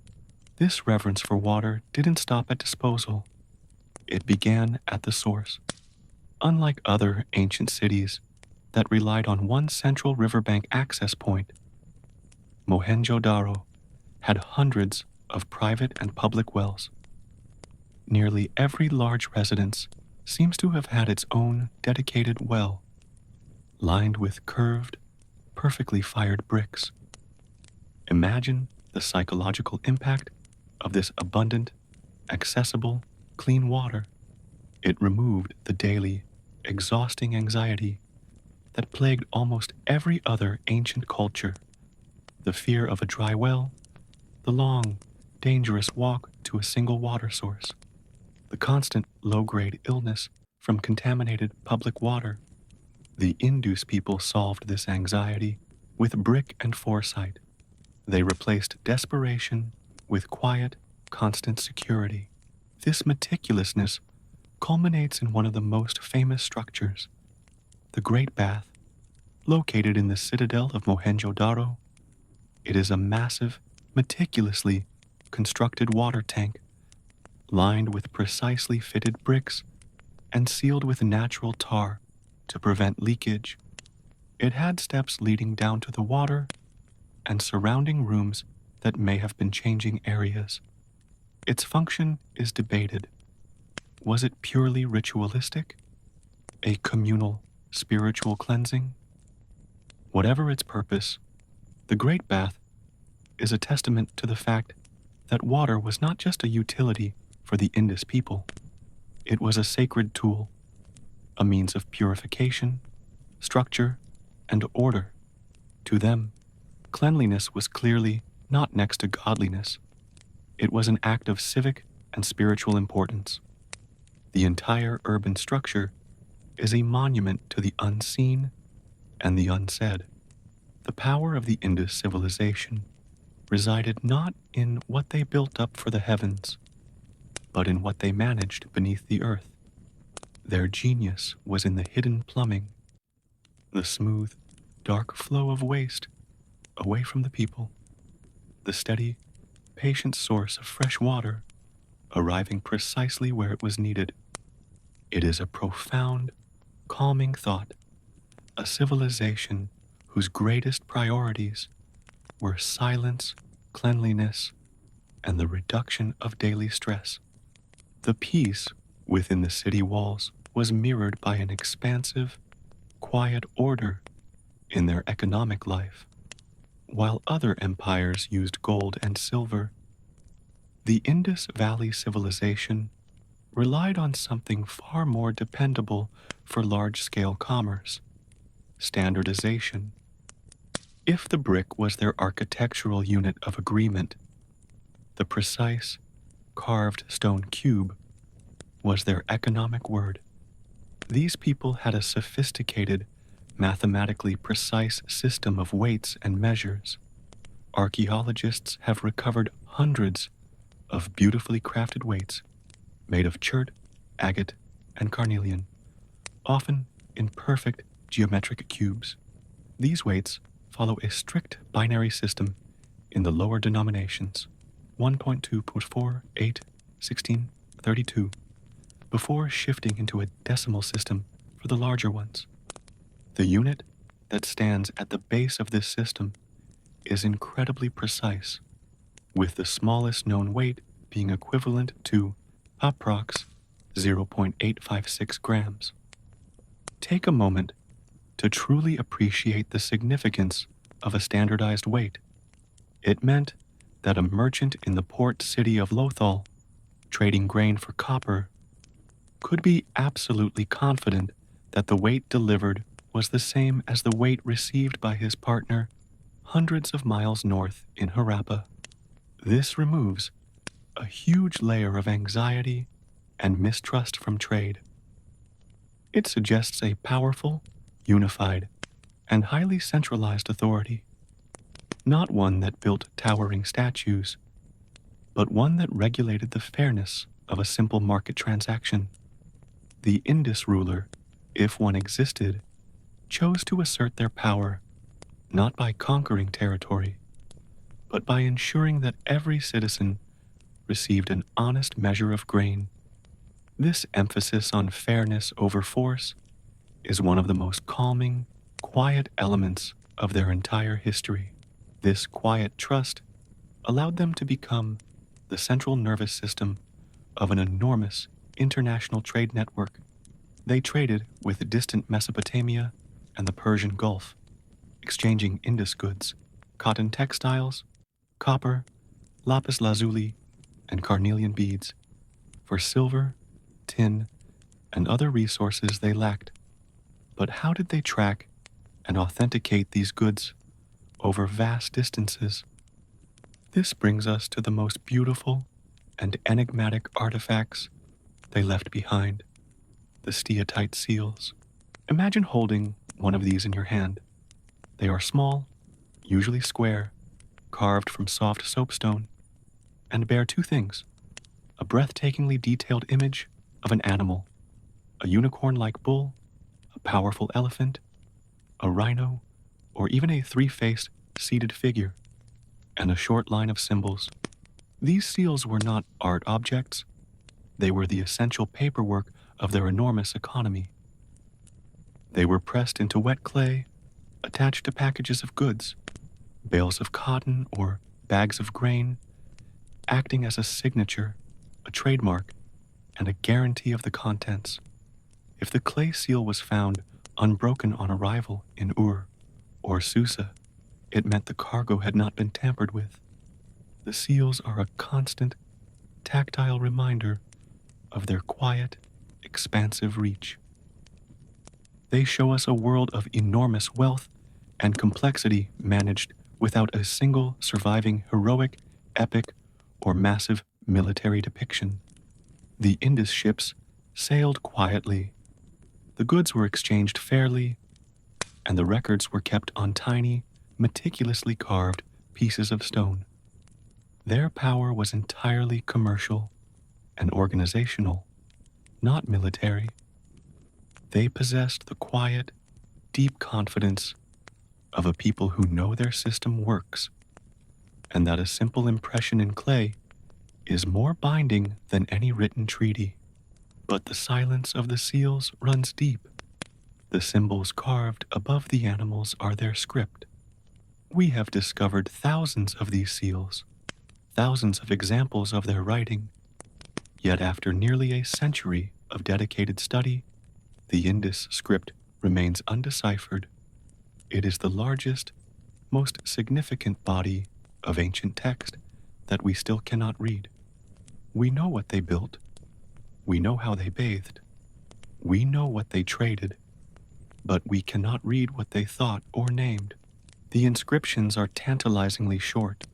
This reverence for water didn't stop at disposal. It began at the source. Unlike other ancient cities that relied on one central riverbank access point, Mohenjo-Daro had hundreds of private and public wells. Nearly every large residence seems to have had its own dedicated well, lined with curved, perfectly fired bricks. Imagine the psychological impact of this abundant, accessible, clean water. It removed the daily, exhausting anxiety that plagued almost every other ancient culture. The fear of a dry well, the long, dangerous walk to a single water source, the constant low-grade illness from contaminated public water. The Indus people solved this anxiety with brick and foresight. They replaced desperation with quiet, constant security. This meticulousness culminates in one of the most famous structures, the Great Bath, located in the citadel of Mohenjo-Daro. It is a massive, meticulously constructed water tank, lined with precisely fitted bricks and sealed with natural tar to prevent leakage. It had steps leading down to the water and surrounding rooms that may have been changing areas. Its function is debated. Was it purely ritualistic? A communal, spiritual cleansing? Whatever its purpose, the Great Bath is a testament to the fact that water was not just a utility for the Indus people. It was a sacred tool, a means of purification, structure, and order. To them, cleanliness was clearly not next to godliness. It was an act of civic and spiritual importance. The entire urban structure is a monument to the unseen and the unsaid. The power of the Indus civilization resided not in what they built up for the heavens, but in what they managed beneath the earth. Their genius was in the hidden plumbing, the smooth, dark flow of waste away from the people, the steady, patient source of fresh water arriving precisely where it was needed. It is a profound, calming thought, a civilization whose greatest priorities were silence, cleanliness, and the reduction of daily stress. The peace within the city walls was mirrored by an expansive, quiet order in their economic life. While other empires used gold and silver, the Indus Valley Civilization relied on something far more dependable for large-scale commerce: standardization. If the brick was their architectural unit of agreement, the precise, carved stone cube was their economic word. These people had a sophisticated, mathematically precise system of weights and measures. Archaeologists have recovered hundreds of beautifully crafted weights made of chert, agate, and carnelian, often in perfect geometric cubes. These weights follow a strict binary system in the lower denominations, 1.2.4, 8, 16, 32, before shifting into a decimal system for the larger ones. The unit that stands at the base of this system is incredibly precise, with the smallest known weight being equivalent to approx 0.856 grams. Take a moment to truly appreciate the significance of a standardized weight. It meant that a merchant in the port city of Lothal, trading grain for copper, could be absolutely confident that the weight delivered was the same as the weight received by his partner hundreds of miles north in Harappa. This removes a huge layer of anxiety and mistrust from trade. It suggests a powerful, unified, and highly centralized authority, not one that built towering statues, but one that regulated the fairness of a simple market transaction. The Indus ruler, if one existed, chose to assert their power not by conquering territory, but by ensuring that every citizen received an honest measure of grain. This emphasis on fairness over force is one of the most calming, quiet elements of their entire history. This quiet trust allowed them to become the central nervous system of an enormous international trade network. They traded with distant Mesopotamia and the Persian Gulf, exchanging Indus goods, cotton textiles, copper, lapis lazuli, and carnelian beads for silver, tin, and other resources they lacked. But how did they track and authenticate these goods over vast distances? This brings us to the most beautiful and enigmatic artifacts they left behind, the steatite seals. Imagine holding one of these in your hand. They are small, usually square, carved from soft soapstone, and bear two things: a breathtakingly detailed image of an animal, a unicorn-like bull, a powerful elephant, a rhino, or even a three-faced seated figure, and a short line of symbols. These seals were not art objects. They were the essential paperwork of their enormous economy. They were pressed into wet clay, attached to packages of goods, bales of cotton or bags of grain, acting as a signature, a trademark, and a guarantee of the contents. If the clay seal was found unbroken on arrival in Ur or Susa, it meant the cargo had not been tampered with. The seals are a constant, tactile reminder of their quiet, expansive reach. They show us a world of enormous wealth and complexity managed without a single surviving heroic, epic, or massive military depiction. The Indus ships sailed quietly. The goods were exchanged fairly, and the records were kept on tiny, meticulously carved pieces of stone. Their power was entirely commercial and organizational, not military. They possessed the quiet, deep confidence of a people who know their system works, and that a simple impression in clay is more binding than any written treaty. But the silence of the seals runs deep. The symbols carved above the animals are their script. We have discovered thousands of these seals, thousands of examples of their writing. Yet after nearly a century of dedicated study, the Indus script remains undeciphered. It is the largest, most significant body of ancient text that we still cannot read. We know what they built. We know how they bathed. We know what they traded, but we cannot read what they thought or named. The inscriptions are tantalizingly short,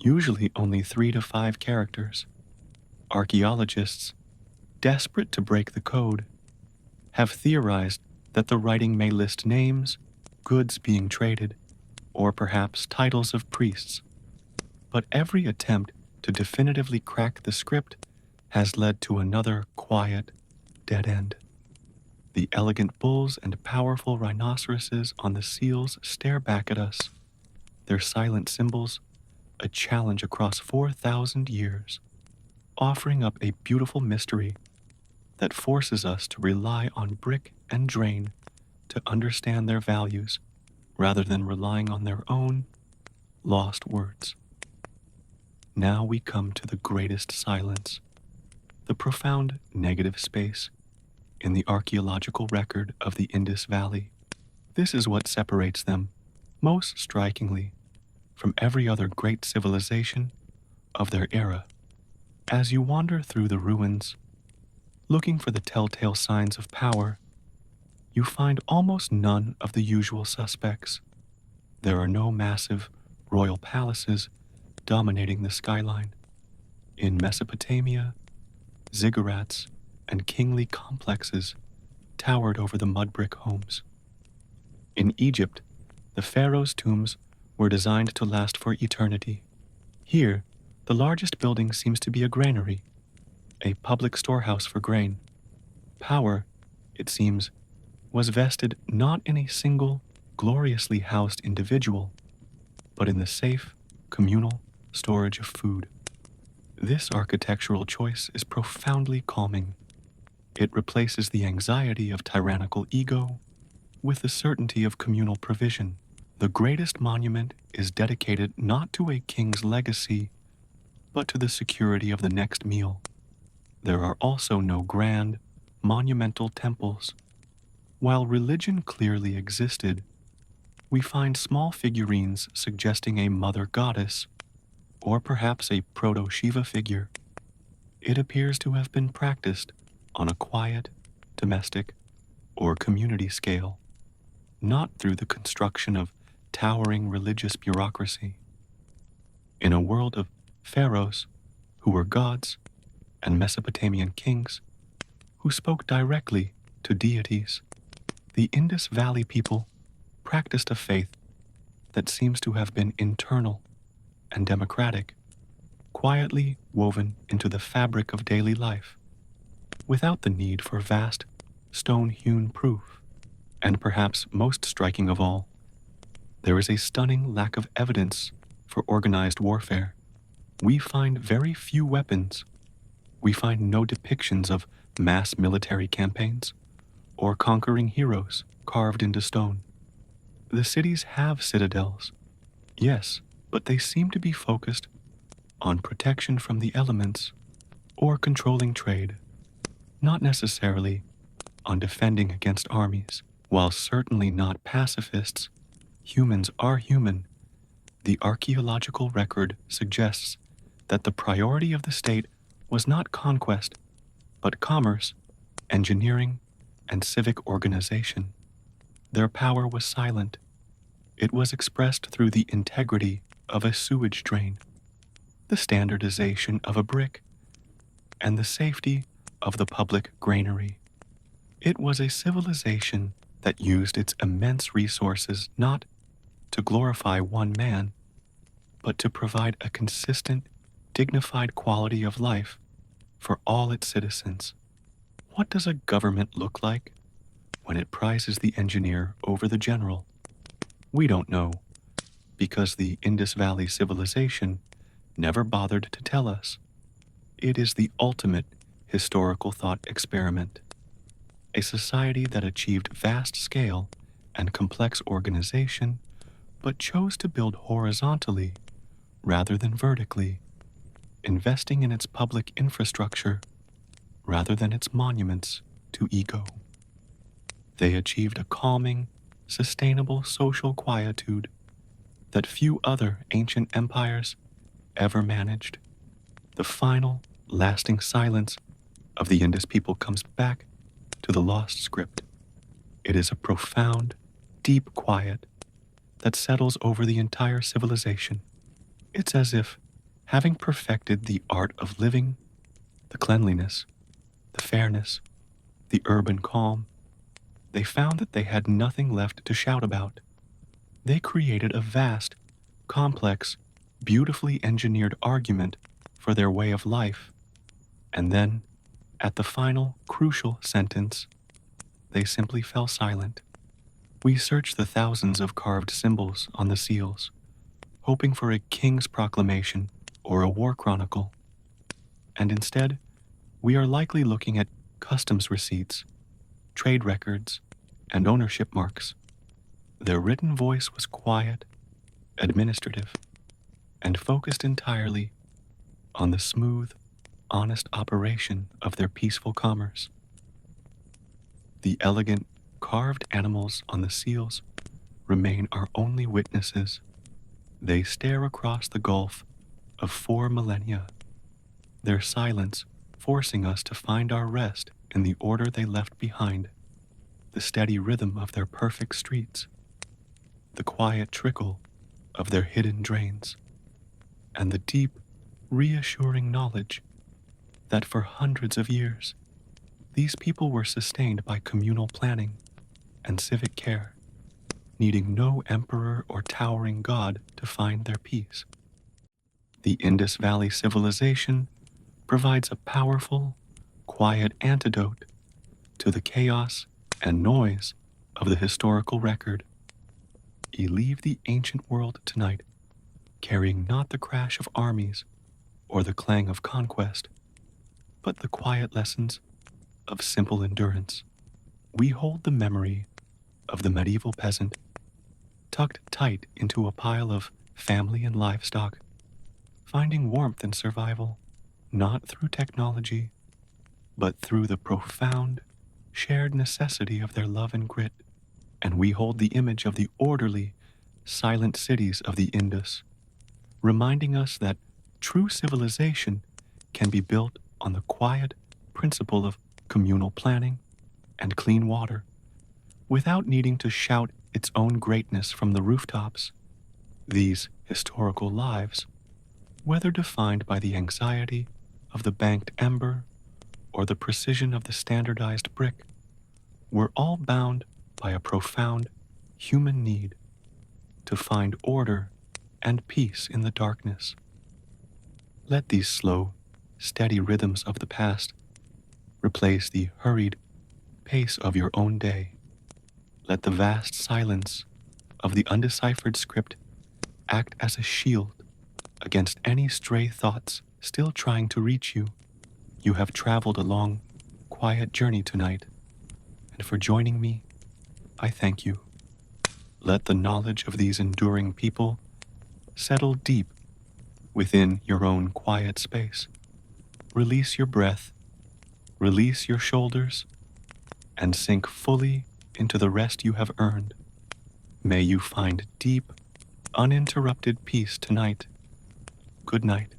usually only 3 to 5 characters. Archaeologists, desperate to break the code, have theorized that the writing may list names, goods being traded, or perhaps titles of priests. But every attempt to definitively crack the script has led to another quiet, dead end. The elegant bulls and powerful rhinoceroses on the seals stare back at us, their silent symbols a challenge across 4,000 years, offering up a beautiful mystery that forces us to rely on brick and drain to understand their values rather than relying on their own lost words. Now we come to the greatest silence, the profound negative space in the archaeological record of the Indus Valley. This is what separates them, most strikingly, from every other great civilization of their era. As you wander through the ruins, looking for the telltale signs of power, you find almost none of the usual suspects. There are no massive royal palaces dominating the skyline. In Mesopotamia, ziggurats and kingly complexes towered over the mud brick homes. In Egypt, the pharaohs' tombs were designed to last for eternity. Here, the largest building seems to be a granary, a public storehouse for grain. Power, it seems, was vested not in a single, gloriously housed individual, but in the safe, communal storage of food. This architectural choice is profoundly calming. It replaces the anxiety of tyrannical ego with the certainty of communal provision. The greatest monument is dedicated not to a king's legacy, but to the security of the next meal. There are also no grand, monumental temples. While religion clearly existed, we find small figurines suggesting a mother goddess, or perhaps a proto-Shiva figure. It appears to have been practiced on a quiet, domestic, or community scale, not through the construction of towering religious bureaucracy. In a world of pharaohs, who were gods, and Mesopotamian kings, who spoke directly to deities, the Indus Valley people practiced a faith that seems to have been internal and democratic, quietly woven into the fabric of daily life, without the need for vast, stone-hewn proof. And perhaps most striking of all, there is a stunning lack of evidence for organized warfare. We find very few weapons. We find no depictions of mass military campaigns or conquering heroes carved into stone. The cities have citadels, yes, but they seem to be focused on protection from the elements or controlling trade, not necessarily on defending against armies. While certainly not pacifists, humans are human. The archaeological record suggests that the priority of the state was not conquest, but commerce, engineering, and civic organization. Their power was silent. It was expressed through the integrity of a sewage drain, the standardization of a brick, and the safety of the public granary. It was a civilization that used its immense resources not to glorify one man, but to provide a consistent, dignified quality of life for all its citizens. What does a government look like when it prizes the engineer over the general? We don't know, because the Indus Valley Civilization never bothered to tell us. It is the ultimate historical thought experiment. A society that achieved vast scale and complex organization, but chose to build horizontally rather than vertically, investing in its public infrastructure rather than its monuments to ego. They achieved a calming, sustainable social quietude that few other ancient empires ever managed. The final, lasting silence of the Indus people comes back to the lost script. It is a profound, deep quiet that settles over the entire civilization. It's as if, having perfected the art of living, the cleanliness, the fairness, the urban calm, they found that they had nothing left to shout about. They created a vast, complex, beautifully engineered argument for their way of life, and then, at the final, crucial sentence, they simply fell silent. We searched the thousands of carved symbols on the seals, hoping for a king's proclamation or a war chronicle. And instead, we are likely looking at customs receipts, trade records, and ownership marks. Their written voice was quiet, administrative, and focused entirely on the smooth, honest operation of their peaceful commerce. The elegant, carved animals on the seals remain our only witnesses. They stare across the gulf of 4 millennia, their silence forcing us to find our rest in the order they left behind, the steady rhythm of their perfect streets, the quiet trickle of their hidden drains, and the deep, reassuring knowledge that for hundreds of years, these people were sustained by communal planning and civic care, needing no emperor or towering god to find their peace. The Indus Valley Civilization provides a powerful, quiet antidote to the chaos and noise of the historical record. You leave the ancient world tonight carrying not the crash of armies or the clang of conquest, but the quiet lessons of simple endurance. We hold the memory of the medieval peasant tucked tight into a pile of family and livestock, finding warmth and survival not through technology, but through the profound, shared necessity of their love and grit. And we hold the image of the orderly, silent cities of the Indus, reminding us that true civilization can be built on the quiet principle of communal planning and clean water, without needing to shout its own greatness from the rooftops. These historical lives, whether defined by the anxiety of the banked ember or the precision of the standardized brick, were all bound by a profound human need to find order and peace in the darkness. Let these slow, steady rhythms of the past replace the hurried pace of your own day. Let the vast silence of the undeciphered script act as a shield against any stray thoughts still trying to reach you. You have traveled a long, quiet journey tonight, and for joining me, I thank you. Let the knowledge of these enduring people settle deep within your own quiet space. Release your breath, release your shoulders, and sink fully into the rest you have earned. May you find deep, uninterrupted peace tonight. Good night.